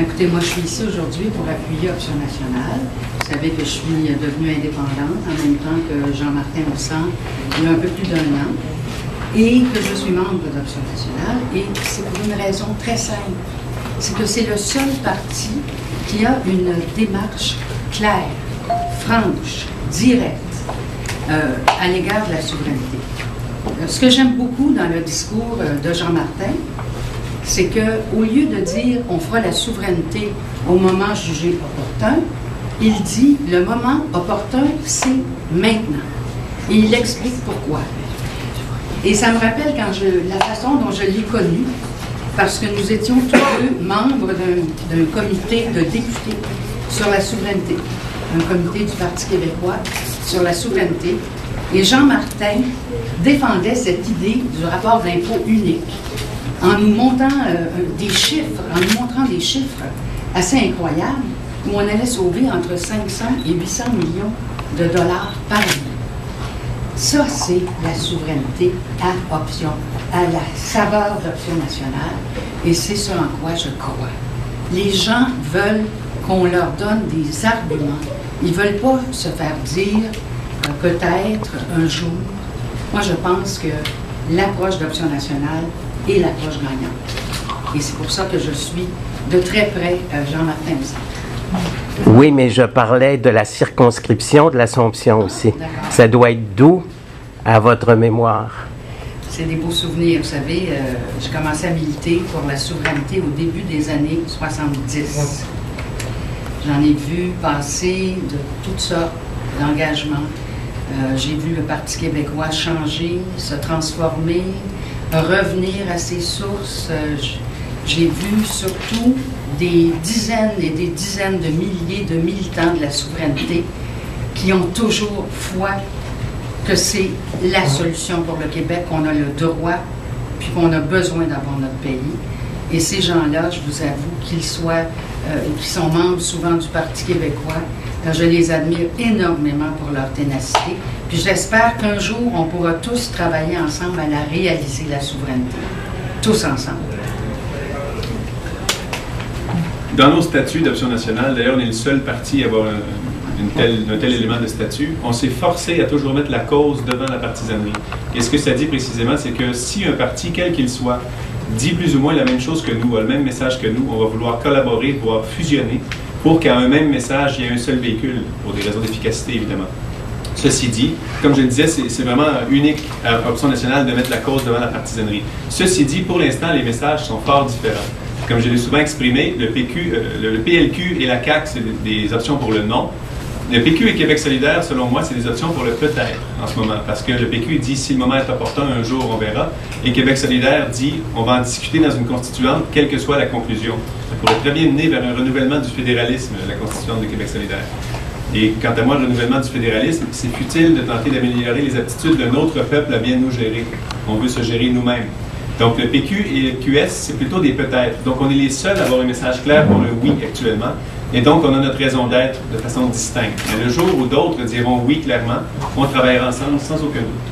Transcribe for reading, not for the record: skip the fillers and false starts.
Écoutez, moi, je suis ici aujourd'hui pour appuyer Option nationale. Vous savez que je suis devenue indépendante en même temps que Jean-Martin Moussan il y a un peu plus d'1 an et que je suis membre d'Option nationale. Et c'est pour une raison très simple. C'est que c'est le seul parti qui a une démarche claire, franche, directe à l'égard de la souveraineté. Ce que j'aime beaucoup dans le discours de Jean-Martin, c'est qu'au lieu de dire on fera la souveraineté au moment jugé opportun, il dit le moment opportun, c'est maintenant. Et il explique pourquoi. Et ça me rappelle la façon dont je l'ai connu, parce que nous étions tous deux membres d'un comité de députés sur la souveraineté, un comité du Parti québécois sur la souveraineté. Et Jean-Martin défendait cette idée du rapport d'impôt unique en nous montrant des chiffres, assez incroyables, où on allait sauver entre 500 et 800 millions de dollars par année. Ça, c'est la souveraineté à option, à la saveur d'Option nationale, et c'est ce en quoi je crois. Les gens veulent qu'on leur donne des arguments. Ils ne veulent pas se faire dire peut-être un jour. Moi, je pense que l'approche d'Option nationale est l'approche gagnante. Et c'est pour ça que je suis de très près Jean-Martin Moussan. Oui, mais je parlais de la circonscription de l'Assomption aussi. Ça doit être doux à votre mémoire. C'est des beaux souvenirs. Vous savez, j'ai commencé à militer pour la souveraineté au début des années 70. J'en ai vu passer de toutes sortes d'engagements. J'ai vu le Parti québécois changer, se transformer, revenir à ses sources. J'ai vu surtout des dizaines et des dizaines de milliers de militants de la souveraineté qui ont toujours foi que c'est la solution pour le Québec, qu'on a le droit, puis qu'on a besoin d'avoir notre pays. Et ces gens-là, je vous avoue, qu'ils sont membres souvent du Parti québécois, je les admire énormément pour leur ténacité. Puis j'espère qu'un jour, on pourra tous travailler ensemble à la réaliser, la souveraineté. Tous ensemble. Dans nos statuts d'Option nationale, d'ailleurs, on est le seul parti à avoir un tel élément de statut. On s'est forcé à toujours mettre la cause devant la partisanerie. Et ce que ça dit précisément, c'est que si un parti, quel qu'il soit, dit plus ou moins la même chose que nous, a le même message que nous, on va vouloir collaborer, vouloir fusionner pour qu'à un même message, il y ait un seul véhicule, pour des raisons d'efficacité, évidemment. Ceci dit, comme je le disais, c'est vraiment unique à Option nationale de mettre la cause devant la partisanerie. Ceci dit, pour l'instant, les messages sont fort différents. Comme je l'ai souvent exprimé, le PLQ et la CAQ, c'est des options pour le non. Le PQ et Québec solidaire, selon moi, c'est des options pour le peut-être en ce moment. Parce que le PQ dit si le moment est opportun, un jour on verra. Et Québec solidaire dit on va en discuter dans une constituante, quelle que soit la conclusion. Ça pourrait très bien mener vers un renouvellement du fédéralisme, la constituante de Québec solidaire. Et quant à moi, le renouvellement du fédéralisme, c'est futile de tenter d'améliorer les aptitudes de notre peuple à bien nous gérer. On veut se gérer nous-mêmes. Donc le PQ et le QS, c'est plutôt des peut-être. Donc on est les seuls à avoir un message clair pour le oui actuellement. Et donc on a notre raison d'être de façon distincte. Mais le jour où d'autres diront oui clairement, on travaillera ensemble sans aucun doute.